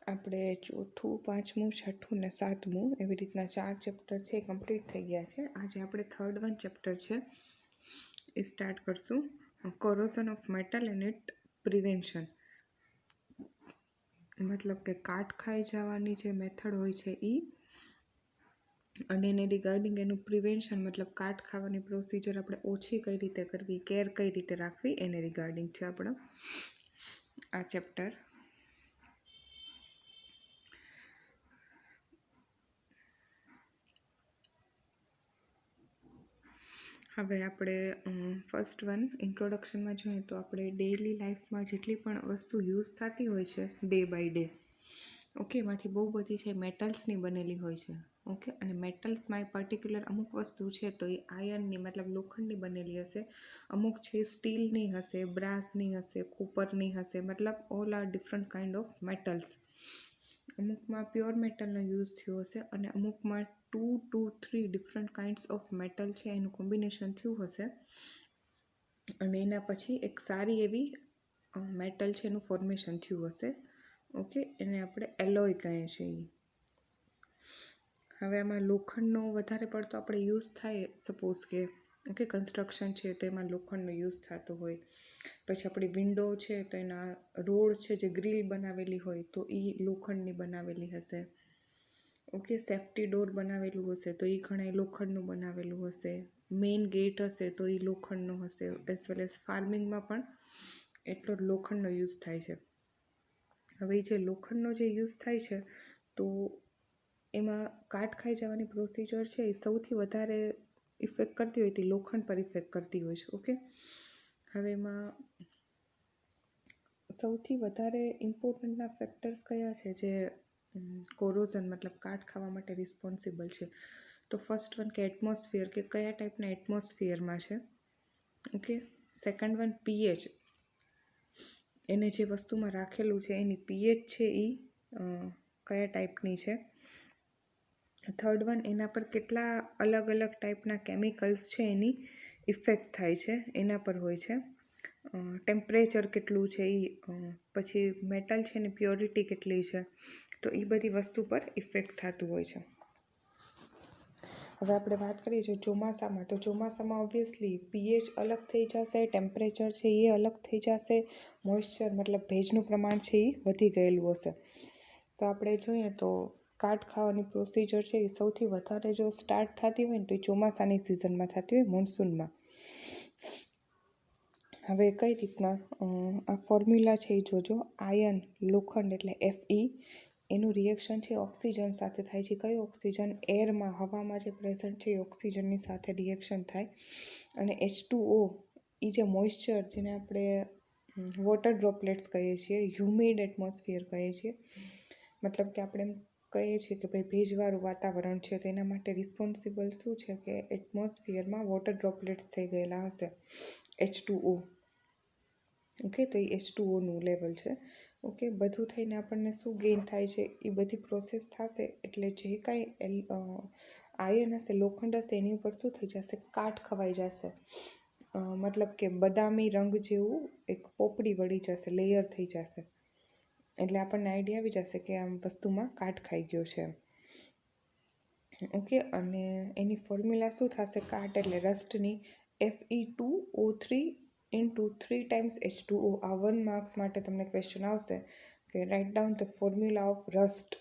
આપણે ચોથું, પાંચમું, છઠ્ઠું ને સાતમું એવી રીતના 4 ચેપ્ટર છે એ કમ્પ્લીટ થઈ ગયા છે. આજે આપણે થર્ડ વન ચેપ્ટર છે એ સ્ટાર્ટ કરશું. Corrosion of metal and it prevention, મતલબ કે કાટ ખાઈ જવાની જે મેથડ હોય છે એ, અને એને રિગાર્ડિંગ એનું પ્રિવેન્શન મતલબ કાટ ખાવાની પ્રોસિજર આપણે ઓછી કઈ રીતે કરવી, કેર કઈ રીતે રાખવી, એને રિગાર્ડિંગ છે આપણો આ ચેપ્ટર. હવે આપણે ફર્સ્ટ વન ઇન્ટ્રોડક્શનમાં જોઈએ તો આપણે ડેઇલી લાઈફમાં જેટલી પણ વસ્તુ યુઝ થતી હોય છે ડે બાય ડે, ઓકે, એમાંથી બહુ બધી છે મેટલ્સની બનેલી હોય છે. ઓકે, અને મેટલ્સમાં એ પર્ટિક્યુલર અમુક વસ્તુ છે તો એ આયર્નની મતલબ લોખંડની બનેલી હશે, અમુક છે સ્ટીલની હશે, બ્રાસની હશે, કોપરની હશે, મતલબ all are different kind of metals. અમુકમાં પ્યોર મેટલનો યુઝ થયો હશે અને અમુકમાં 2 to 3 different kinds of metal છે એનું કોમ્બિનેશન થયું હશે, અને એના પછી એક સારી એવી મેટલ છે એનું ફોર્મેશન થયું હશે. ઓકે, એને આપણે એલોય કહીએ છીએ. હવે આમાં લોખંડનો વધારે પડતો આપણે યુઝ થાય, સપોઝ કે ઓકે કન્સ્ટ્રક્શન છે તો એમાં લોખંડનો યુઝ થતો હોય, પછી આપણી વિન્ડો છે તો એના રોડ છે જે ગ્રીલ બનાવેલી હોય તો એ લોખંડની બનાવેલી હશે. ઓકે, સેફ્ટી ડોર બનાવેલું હશે તો એ ઘણા લોખંડનું બનાવેલું હશે, મેઇન ગેટ હશે તો એ લોખંડનો હશે, એઝ વેલ એઝ ફાર્મિંગમાં પણ એટલો જ લોખંડનો યુઝ થાય છે. હવે જે લોખંડનો જે યુઝ થાય છે તો એમાં કાટ ખાઈ જવાની પ્રોસિજર છે એ સૌથી વધારે ઇફેક્ટ કરતી હોય તે લોખંડ પર ઇફેક્ટ કરતી હોય છે. ઓકે, હવે એમાં સૌથી વધારે ઇમ્પોર્ટન્ટના ફેક્ટર્સ કયા છે જે કોરોઝન મતલબ કાટ ખાવા માટે રિસ્પોન્સિબલ છે? તો ફર્સ્ટ વન કે એટમોસ્ફિયર, કે કયા ટાઈપના એટમોસ્ફિયરમાં છે. ઓકે, સેકન્ડ વન પીએચ, એને જે વસ્તુમાં રાખેલું છે એની પીએચ છે એ કયા ટાઈપની છે. થર્ડ વન, એના પર કેટલા અલગ અલગ ટાઈપના કેમિકલ્સ છે એની ઇફેક્ટ થાય છે એના પર હોય છે. ટેમ્પરેચર કેટલું છે એ, પછી મેટલ છે એની પ્યોરિટી કેટલી છે, તો એ બધી વસ્તુ પર ઇફેક્ટ થતું હોય છે. હવે આપણે વાત કરીએ છીએ ચોમાસામાં, તો ચોમાસામાં ઓબ્વિયસલી પીએચ અલગ થઈ જશે, ટેમ્પરેચર છે એ અલગ થઈ જશે, મોઇશ્ચર મતલબ ભેજનું પ્રમાણ છે એ વધી ગયેલું હશે. તો આપણે જોઈએ તો કાટ ખાવાની પ્રોસિજર છે એ સૌથી વધારે જો સ્ટાર્ટ થતી હોય ને તો એ ચોમાસાની સિઝનમાં થતી હોય, મોન્સૂનમાં. હવે કઈ રીતના આ ફોર્મ્યુલા છે એ જોજો. આયર્ન લોખંડ એટલે Fe, એનું રિએક્શન છે ઓક્સિજન સાથે થાય છે. કયું ઓક્સિજન? એરમાં, હવામાં જે પ્રેઝન્ટ છે એ ઓક્સિજનની સાથે રિએક્શન થાય. અને H2O એ જે મોઇશ્ચર, જેને આપણે વોટર ડ્રોપલેટ્સ કહીએ છીએ, હ્યુમિડ એટમોસ્ફિયર કહીએ છીએ, મતલબ કે આપણે એમ કહીએ છીએ કે ભાઈ ભેજવાળું વાતાવરણ છે, તો એના માટે રિસ્પોન્સિબલ શું છે કે એટમોસ્ફિયરમાં વોટર ડ્રોપલેટ્સ થઈ ગયેલા હશે, H2O. ઓકે, તો એ H2Oનું લેવલ છે. ઓકે, બધું થઈને આપણને શું ગેઇન થાય છે એ બધી પ્રોસેસ થશે એટલે જે કાંઈ આયર્ન હશે, લોખંડ હશે, એની ઉપર શું થઈ જશે? કાટ ખવાઈ જશે, મતલબ કે બદામી રંગ જેવું એક પોપડી વળી જશે, લેયર થઈ જશે, એટલે આપણને આઈડિયા આવી જશે કે આમ વસ્તુમાં કાટ ખાઈ ગયો છે. ઓકે, અને એની ફોર્મ્યુલા શું થશે? કાટ એટલે રસ્ટની, Fe2O3 into 3 times H2O. આ 1 માર્ક્સ માટે તમને ક્વેશ્ચન આવશે કે write down the formula of rust.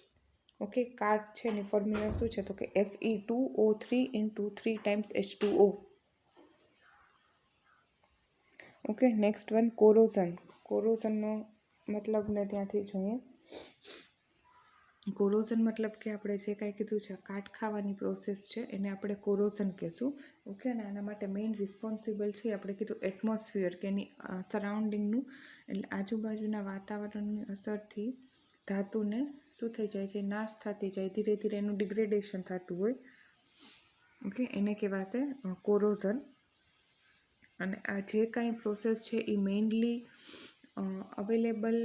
Okay, કાટ છે એની ફોર્મ્યુલા શું છે? તો કે Fe2O3 into 3 times H2O. Okay, next one corrosion. કોરોઝનનો મતલબને ત્યાંથી જોઈએ. કોરોઝન મતલબ કે આપણે જે કાંઈ કીધું છે કાટ ખાવાની પ્રોસેસ છે એને આપણે કોરોઝન કહીશું. ઓકે, અને આના માટે મેઇન રિસ્પોન્સિબલ છે આપણે કીધું એટમોસ્ફિયર, કે એની સરાઉન્ડિંગનું, એટલે આજુબાજુના વાતાવરણની અસરથી ધાતુને શું થઈ જાય છે? નાશ થતી જાય, ધીરે ધીરે એનું ડિગ્રેડેશન થતું હોય. ઓકે, એને કહેવાશે કોરોઝન. અને આ જે કાંઈ પ્રોસેસ છે એ મેઇનલી અવેલેબલ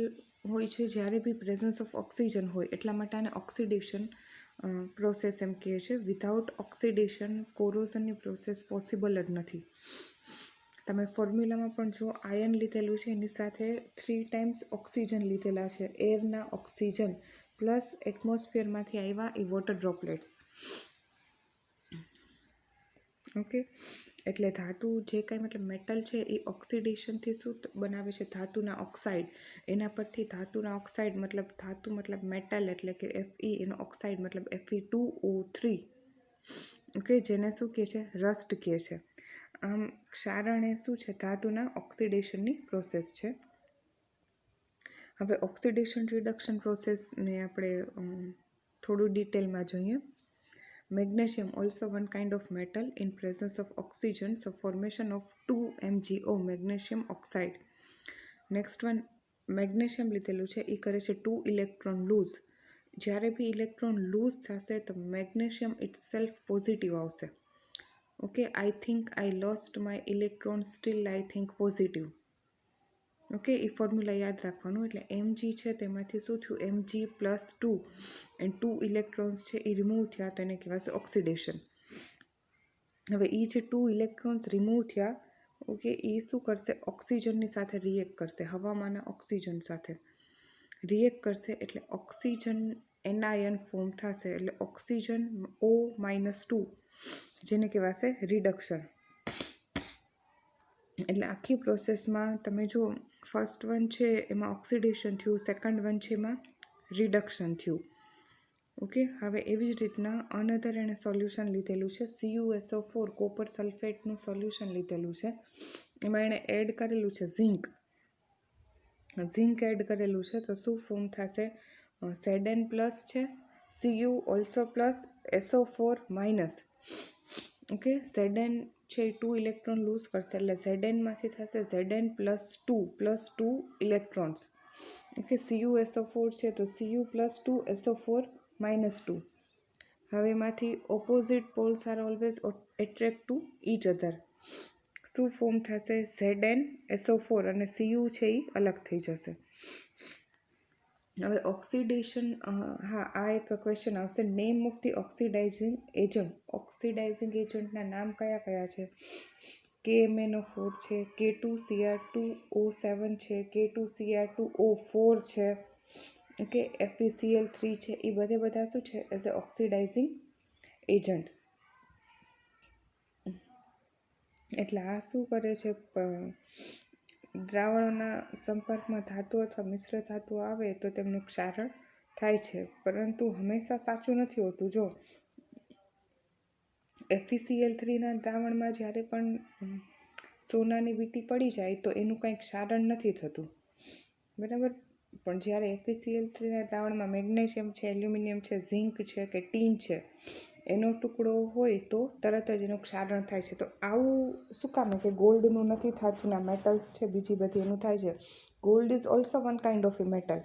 હોય છે જ્યારે બી પ્રેઝન્સ ઓફ ઓક્સિજન હોય, એટલા માટે આને ઓક્સિડેશન પ્રોસેસ એમ કહે છે. વિધાઉટ ઓક્સિડેશન કોરોઝનની પ્રોસેસ પોસિબલ જ નથી. તમે ફોર્મ્યુલામાં પણ જો આયર્ન લીધેલું છે એની સાથે 3 times ઓક્સિજન લીધેલા છે, એરના ઓક્સિજન પ્લસ એટમોસ્ફિયરમાંથી આવ્યા એ વોટર ડ્રોપલેટ્સ. ઓકે, એટલે ધાતુ જે કાંઈ મતલબ મેટલ છે એ ઓક્સિડેશનથી શું બનાવે છે? ધાતુના ઓક્સાઇડ. એના પરથી ધાતુના ઓક્સાઇડ મતલબ ધાતુ મતલબ મેટલ એટલે કે Fe, એનો ઓક્સાઇડ મતલબ Fe2O3. ઓકે, જેને શું કહે છે? રસ્ટ કહે છે. આમ ક્ષારણ એ શું છે? ધાતુના ઓક્સિડેશનની પ્રોસેસ છે. હવે ઓક્સિડેશન રિડક્શન પ્રોસેસને આપણે થોડું ડિટેલમાં જોઈએ. Magnesium also one kind of metal in presence of oxygen, so formation of 2MgO magnesium oxide. Next one, magnesium લીધેલું છે એ કરે છે 2 ઇલેક્ટ્રોન લૂઝ. જ્યારે બી ઇલેક્ટ્રોન લૂઝ થશે તો મેગ્નેશિયમ ઇટસેલ્ફ પોઝિટિવ આવશે. Okay, I think I lost my electron steel I think positive. Okay, A formula યાદ રાખવાનું. એટલે Mg છે તેમાંથી શું થયું? Mg+2 એન્ડ 2 ઇલેક્ટ્રોન્સ છે એ રિમૂવ થયા, તો એને કહેવાશે ઓક્સિડેશન. હવે એ જે 2 ઇલેક્ટ્રોન્સ રિમૂવ થયા, ઓકે, એ શું કરશે? ઓક્સિજનની સાથે રિએક્ટ કરશે, હવામાંના ઓક્સિજન સાથે રિએક્ટ કરશે. એટલે ઓક્સિજન એનાયન ફોર્મ થશે, એટલે ઓક્સિજન O-2, જેને કહેવાશે રિડક્શન. એટલે આખી પ્રોસેસમાં તમે જો ફર્સ્ટ વન છે એમાં ઓક્સિડેશન થયું, સેકન્ડ વન છે એમાં રિડક્શન થયું. ઓકે, હવે એવી જ રીતના અનધર એણે સોલ્યુશન લીધેલું છે CuSO4 કોપર સલ્ફેટનું સોલ્યુશન લીધેલું છે. એમાં એણે એડ કરેલું છે ઝિંક એડ કરેલું છે. તો શું ફોર્મ થશે? Zn પ્લસ છે, Cu also plus, SO4 minus. Okay, Zn છે એ 2 ઇલેક્ટ્રોન લૂઝ કરશે, એટલે Znમાંથી થશે Zn+2 ઇલેક્ટ્રોન્સ. ઓકે, CuSO4 છે તો Cu+2 SO4 -2. હવે એમાંથી opposite poles are always attract to each other. શું ફોર્મ થશે? Zn SO4 અને Cu છે એ અલગ થઈ જશે. હવે ઓક્સિડેશન, હા, આ એક ક્વેશ્ચન આવશે. Name of the oxidising agent. Oxidising એજન્ટના નામ કયા કયા છે? KMnO4 છે, K2Cr2O7 છે, K2Cr2O4 છે, ઓકે, FeCl3 છે. એ બધા શું છે? As a oxidising agent. એટલે આ શું કરે છે? દ્રાવણોના સંપર્કમાં ધાતુ અથવા મિશ્ર ધાતુ આવે તો તેમનું ક્ષારણ થાય છે, પરંતુ હંમેશા સાચું નથી હોતું. જો FeCl3ના દ્રાવણમાં જ્યારે પણ સોનાની વીંટી પડી જાય તો એનું કંઈ ક્ષારણ નથી થતું, બરાબર. પણ જ્યારે FeCl3ના દ્રાવણમાં મેગ્નેશિયમ છે, એલ્યુમિનિયમ છે, ઝિંક છે કે ટીન છે, એનો ટુકડો હોય તો તરત જ એનું ક્ષારણ થાય છે. તો આવું શું કામ કે ગોલ્ડનું નથી થતું? ના, મેટલ્સ છે બીજી બધી એનું થાય છે. Gold is also one kind of A metal.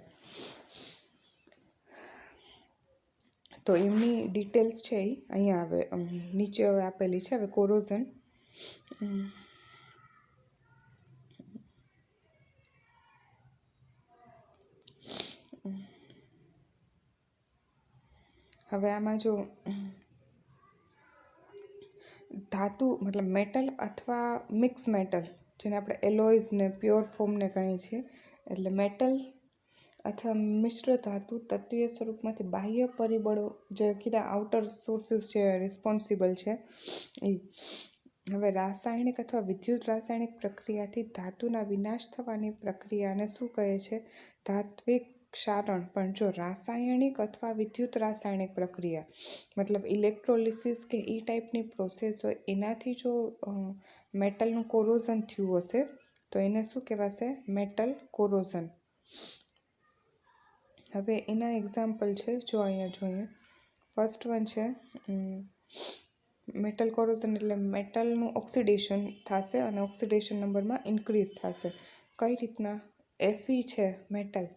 તો એમની ડિટેલ્સ છે એ અહીંયા આવે, નીચે હવે આપેલી છે. હવે કોરોઝન, હવે આમાં જો ધાતુ મતલબ મેટલ અથવા મિક્સ મેટલ, જેને આપણે એલોયઝ ને પ્યોર ફોર્મને કહીએ છીએ, એટલે મેટલ અથવા મિશ્ર ધાતુ તત્વીય સ્વરૂપમાંથી બાહ્ય પરિબળો જે કીધા આઉટર સોર્સિસ છે રિસ્પોન્સિબલ છે એ. હવે રાસાયણિક અથવા વિદ્યુત રાસાયણિક પ્રક્રિયાથી ધાતુના વિનાશ થવાની પ્રક્રિયાને શું કહે છે? ધાત્વિક ક્ષારણ. પણ જો રાસાયણિક અથવા વિદ્યુત રાસાયણિક પ્રક્રિયા મતલબ ઇલેક્ટ્રોલિસિસ કે એ ટાઈપની પ્રોસેસ હોય, એનાથી જો મેટલનું કોરોઝન થયું હશે તો એને શું કહેવાશે? Metal corrosion. હવે એના એક્ઝામ્પલ છે, જો અહીંયા જોઈએ. ફર્સ્ટ વન છે મેટલ કોરોઝન, એટલે મેટલનું ઓક્સિડેશન થશે અને ઓક્સિડેશન નંબરમાં ઇન્ક્રીઝ થશે. કઈ રીતના? Fe છે મેટલ,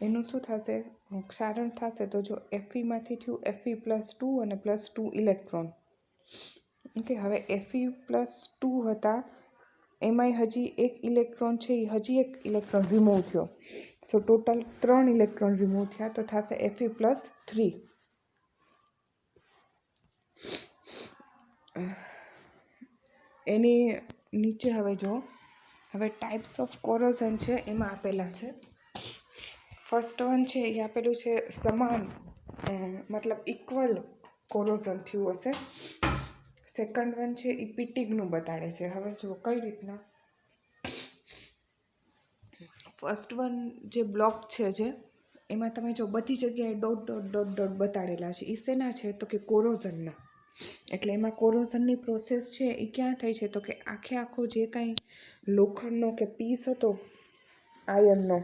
એનું શું થશે? ક્ષારણ થશે. તો જો Feમાંથી થયું Fe+2 અને +2 ઇલેક્ટ્રોન. ઓકે, હવે Fe+2 હતા, એમાંય હજી એક ઇલેક્ટ્રોન છે એ હજી એક ઇલેક્ટ્રોન રિમૂવ થયો. સો ટોટલ 3 ઇલેક્ટ્રોન રિમૂવ થયા, તો થશે Fe+3. એની નીચે હવે જો, હવે ટાઈપ્સ ઓફ કોરોઝન છે એમાં આપેલા છે. ફર્સ્ટ વન છે એ આપેલું છે સમાન મતલબ ઇક્વલ કોરોઝન થયું હશે. સેકન્ડ વન છે એ પિટિગનું બતાડે છે. હવે જુઓ કઈ રીતના. ફર્સ્ટ વન જે બ્લોક છે જે એમાં તમે જો બધી જગ્યાએ ડોટ ડોટ ડોટ ડોટ બતાડેલા છે. એ શેના છે તો કે કોરોઝનના. એટલે એમાં કોરોઝનની પ્રોસેસ છે એ ક્યાં થઈ છે તો કે આખો જે કાંઈ લોખંડનો કે પીસ હતો આયર્નનો,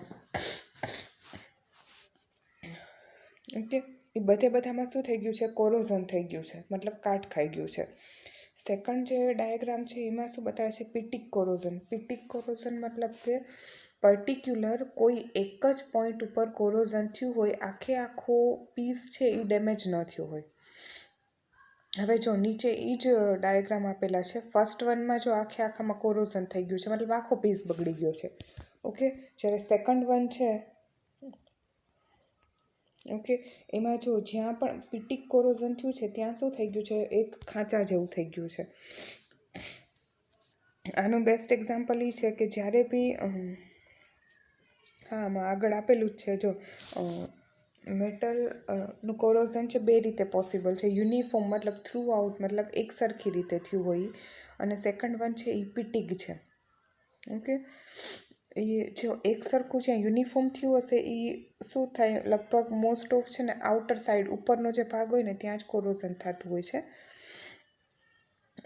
ઓકે, એ બધામાં શું થઈ ગયું છે કોરોઝન થઈ ગયું છે, મતલબ કાટ ખાઈ ગયું છે. સેકન્ડ જે ડાયાગ્રામ છે એમાં શું બતાવે છે પિટિક કોરોઝન. પિટિક કોરોઝન મતલબ કે પર્ટિક્યુલર કોઈ એક જ પોઈન્ટ ઉપર કોરોઝન થયું હોય, આખો પીસ છે એ ડેમેજ ન થયો હોય. હવે જો નીચે એ જ ડાયાગ્રામ આપેલા છે. ફર્સ્ટ વનમાં જો આખામાં કોરોઝન થઈ ગયું છે, મતલબ આખો પીસ બગડી ગયો છે. ઓકે, જ્યારે સેકન્ડ વન છે, ઓકે, એમાં જો જ્યાં પણ પિટિક કોરોઝન થયું છે ત્યાં શું થઈ ગયું છે, એક ખાંચા જેવું થઈ ગયું છે. આનું બેસ્ટ એક્ઝામ્પલ એ છે કે જ્યારે બી આમાં આગળ આપેલું જ છે જો મેટલ નું કોરોઝન છે બે રીતે પોસિબલ છે. યુનિફોર્મ મતલબ થ્રુ આઉટ મતલબ એક સરખી રીતે થયું હોય, અને સેકન્ડ વન છે એ પિટિક છે. ઓકે, એ જો એક સરખું છે યુનિફોર્મ થયું હશે એ શું થાય લગભગ મોસ્ટ ઓફ છે ને આઉટર સાઈડ ઉપરનો જે ભાગ હોય ને ત્યાં જ કોરોઝન થતું હોય છે.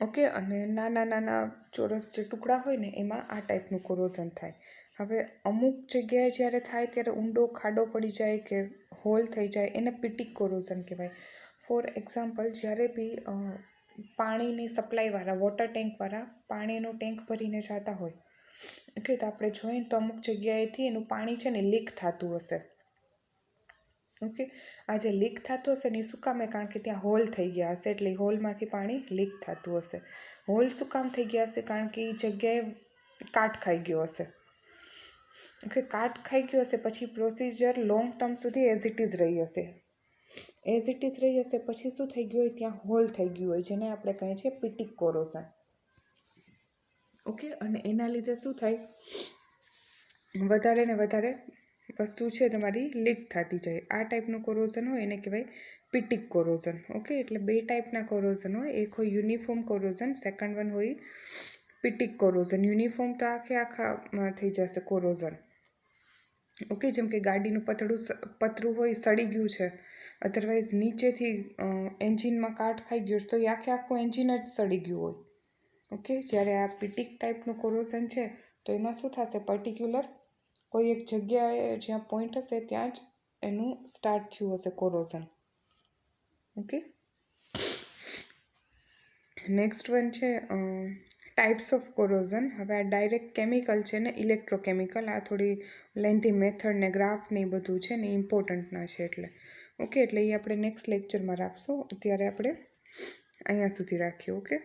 ઓકે, અને નાના ચોરસ જે ટુકડા હોય ને એમાં આ ટાઈપનું કોરોઝન થાય. હવે અમુક જગ્યાએ જ્યારે થાય ત્યારે ઊંડો ખાડો પડી જાય કે હોલ થઈ જાય એને પિટિક કોરોઝન કહેવાય. ફોર એક્ઝામ્પલ, જ્યારે બી પાણીની સપ્લાયવાળા વોટર ટેન્કવાળા પાણીનો ટેન્ક ભરીને જતા હોય, ઓકે, તો આપણે જોઈએ તો અમુક જગ્યાએથી એનું પાણી છે ને લીક થતું હશે. ઓકે, આ જે લીક થતું હશે ને એ શું કામે, કારણ કે ત્યાં હોલ થઈ ગયા હશે, એટલે હોલમાંથી પાણી લીક થતું હશે. હોલ શું કામ થઈ ગયા હશે, કારણ કે એ જગ્યાએ કાટ ખાઈ ગયો હશે. ઓકે, કાટ ખાઈ ગયો હશે પછી પ્રોસિજર લોંગ ટર્મ સુધી એઝ ઇટ ઇઝ રહી હશે. પછી શું થઈ ગયું હોય, ત્યાં હોલ થઈ ગયું હોય, જેને આપણે કહીએ છીએ પિટિક કોરોઝન. ઓકે, અને એના લીધે શું થાય, વધારે ને વધારે વસ્તુ છે તમારી લીક થતી જાય. આ ટાઈપનું કોરોઝન હોય એને કહેવાય પિટિક કોરોઝન. ઓકે, એટલે બે ટાઈપના કોરોઝન હોય, એક હોય યુનિફોર્મ કોરોઝન, સેકન્ડ વન હોય પિટિક કોરોઝન. યુનિફોર્મ તો આખામાં થઈ જશે કોરોઝન. ઓકે, જેમ કે ગાડીનું પતરું હોય સડી ગયું છે, અધરવાઇઝ નીચેથી એન્જિનમાં કાટ ખાઈ ગયો છે તો એ આખું એન્જિન જ સડી ગયું હોય. ઓકે, જ્યારે આ પિટિક ટાઈપનું કોરોઝન છે તો એમાં શું થશે, પર્ટિક્યુલર કોઈ એક જગ્યાએ જ્યાં પોઈન્ટ હશે ત્યાં જ એનું સ્ટાર્ટ થયું હશે કોરોઝન. ઓકે, નેક્સ્ટ વન છે ટાઈપ્સ ઓફ કોરોઝન. હવે આ ડાયરેક્ટ કેમિકલ છે ને ઇલેક્ટ્રોકેમિકલ. આ થોડી લેન્થી મેથડ ને ગ્રાફ ને એ બધું છે ને ઇમ્પોર્ટન્ટના છે એટલે. ઓકે, એટલે એ આપણે નેક્સ્ટ લેક્ચરમાં રાખશું. અત્યારે આપણે અહીંયા સુધી રાખીએ. ઓકે.